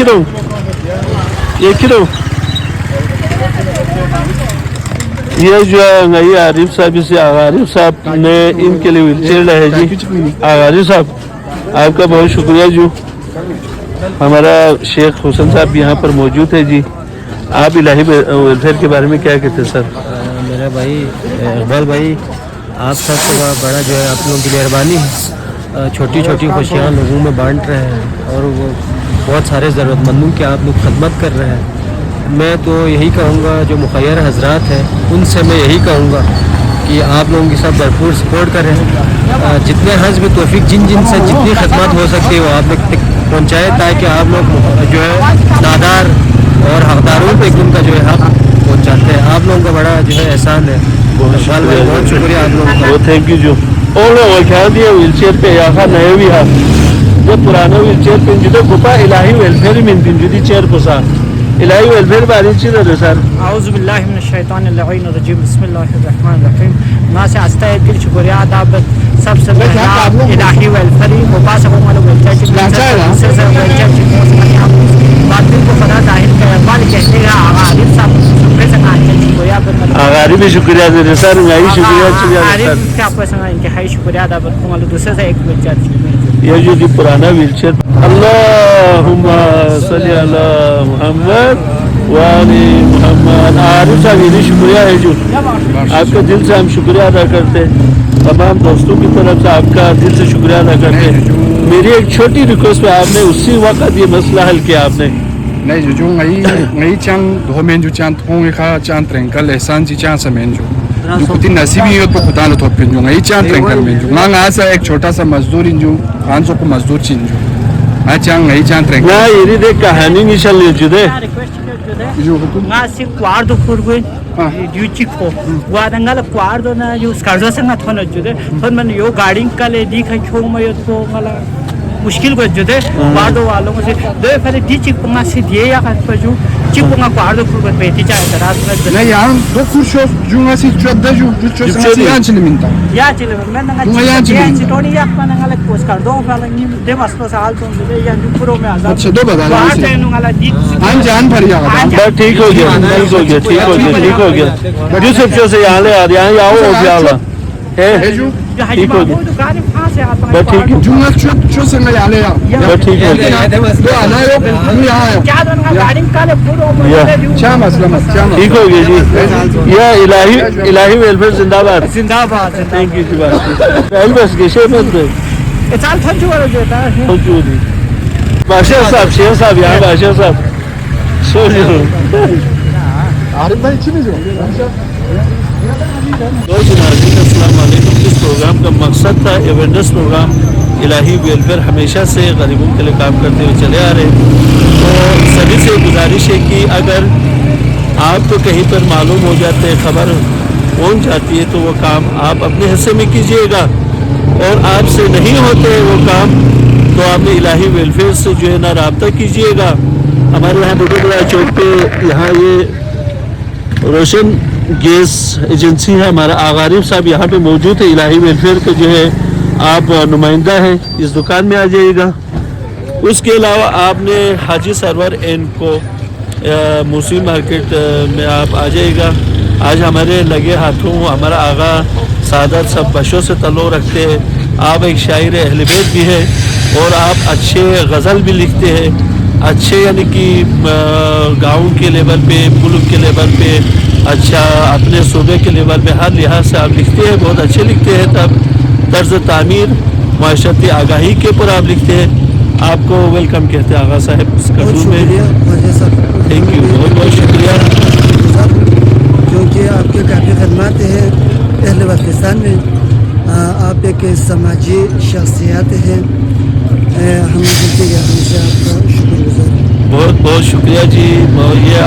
Kilo ये kilo ये जो है ये आरिफ साहब से आरिफ साहब ने इनके लिए व्हीलचेयर लाया है जी। आरिफ साहब आपका बहुत शुक्रिया जी। हमारा शेख हुसैन साहब यहाँ पर मौजूद है जी। आप इलाही वेलफेयर के बारे में क्या कहते हैं सर? मेरा भाई इकबाल भाई, आप सबसे बड़ा जो है आप लोगों की मेहरबानी है। छोटी छोटी खुशियाँ लोगों में बांट रहे हैं और वो बहुत सारे ज़रूरतमंदों की आप लोग खदमत कर रहे हैं। मैं तो यही कहूँगा जो मुखय्यर हजरात हैं उनसे मैं यही कहूँगा कि आप लोगों की सब भरपूर सपोर्ट करें। जितने हस्ब तौफीक जिन से जितनी खदमत हो सकती है वो आप लोग तक पहुँचाए ताकि आप लोग जो है नादार और हकदारों पे उनका जो है हक पहुँचाते हैं। आप लोगों का बड़ा जो है एहसान है। बहुत शुक्रिया आप लोगों का। थैंक यू जो और ख्याल दिया व्हील चेयर पे यहाँ नए भी है जो पुराना व्हील चेयर पे जो गुपा इलाही वेलफेयर में जुदी चेयर पोसा इलाही वेलफेयर बारी चीज है सर। आऊज़ु बिल्लाहि मिनश शैतानिर रजीम बिस्मिल्लाहिर रहमानिर रहीम। ना से आस्ता है दिल शुक्रिया अदा सबसे पहला इलाही वेलफेयर गुपा से वाला वेलफेयर से वेलफेयर बातें को फरा जाहिर कर वाले कहते हैं आरिफ साहब शुक्रिया संगा शुक्रिया आगारी भी शुक्रिया दे सर। मैं शुक्रिया आरिफ क्या आपका संगा इनके हाई शुक्रिया अदा वाले दूसरे से एक वेलफेयर ये जो दी पुराना व्हीलचेयर अल्लाहुम्मा सल्ली अला मुहम्मद व आले मुहम्मद। आरिफ साहब ये शुक्रिया है जो आपका दिल से हम शुक्रिया अदा करते हैं। तमाम दोस्तों की तरफ से आपका दिल से शुक्रिया अदा करते हैं। मेरी एक छोटी रिक्वेस्ट है आपने उसी वक्त ये मसला हल किया आपने नहीं जो नहीं चांद दो में जो चांद होंगे खा चांद ट्रेंकल एहसान जी चांद समें जो कुछ नसीबी हो तो खुदा लो थोप जो नहीं चांद ट्रेंकल में जो ना ऐसा एक छोटा सा मजदूर इन जो 500 को मजदूर चिन जो मैं चांद नहीं चांद ट्रेंकल ना ये देख कहानी नहीं चल रही जुदे जो ना से क्वार्डो फुरगुन ड्यूचिको वादंगल क्वार्डो ना जो स्कार्डो संग थोन जुदे थोन मन यो गाड़ी का ले दिखा क्यों मैं तो मला मुश्किल को जुदे क्वार्डो वालों से दो पहले टीचिंग पंगा से दिए या का जो चिपंगा क्वार्डो फुरगुन बेटी चाहे तरास में नहीं यार दो कुछ जो ऐसी चौदह जो से यहाँ चले मिलता या चले मैं ना चिटोनी या अपना ना को स्कार्डो वाला नहीं दे मस्त साल तो दे या पूरा में आजा अच्छा दो बता जान भर गया ठीक हो गया यूसुफ से यहाँ ले यहाँ आओ हो गया ठीक हो गया बस ठीक है जो से मैं आले यार बस ठीक हो गया दो आना है यहाँ है क्या दोनों गाड़ी का ले पूरा क्या मसला ठीक हो गया जी। ये इलाही वेलफेयर जिंदाबाद जिंदाबाद। थैंक यू जी बात बस गेशे मत दे चाल थंचू वाला देता है थंचू दी बादशाह साहब शेर साहब यहाँ बादशाह साहब सो आरिफ भाई अच्छी नहीं जो अस्सलाम वालेकुम। इस प्रोग्राम का मकसद था अवेयरनेस प्रोग्राम। इलाही वेलफेयर हमेशा से गरीबों के लिए काम करते हुए चले आ रहे हैं। तो सभी से गुजारिश है कि अगर आपको कहीं पर मालूम हो जाते खबर पहुंच जाती है तो वो काम आप अपने हिस्से में कीजिएगा और आपसे नहीं होते वो काम तो आपने इलाही वेलफेयर से जो है ना रब्ता कीजिएगा। हमारे यहाँ बड़ा चौक पे यहाँ ये रोशन गैस एजेंसी है। हमारा आगारिफ साहब यहाँ पे मौजूद है। इलाही वेलफेयर का जो है आप नुमाइंदा हैं इस दुकान में आ जाइएगा। उसके अलावा आपने हाजी सरवर एंड को मूसी मार्केट में आप आ जाइएगा। आज हमारे लगे हाथों हमारा आगा सादत सब बशों से तल्लुक़ रखते हैं। आप एक शायर अहले बैत भी है और आप अच्छे गज़ल भी लिखते हैं। अच्छे यानी कि गाँव के लेवल पे मुल्क के लेवल पे अच्छा अपने सूबे के लेवल पे हर लिहाज से आप लिखते हैं। बहुत अच्छे लिखते हैं। तब तर्ज तामीर माशरती आगाही के ऊपर आप लिखते हैं। आपको वेलकम कहते हैं आगा साहब कटू में। थैंक यू बहुत बहुत शुक्रिया क्योंकि आपके काफ़ी खदमात हैं अहले पाकिस्तान में। आप एक समाजी शख्सियत हैं। हम हमेशा आपका शुक्रगुजार। बहुत बहुत शुक्रिया जी। ये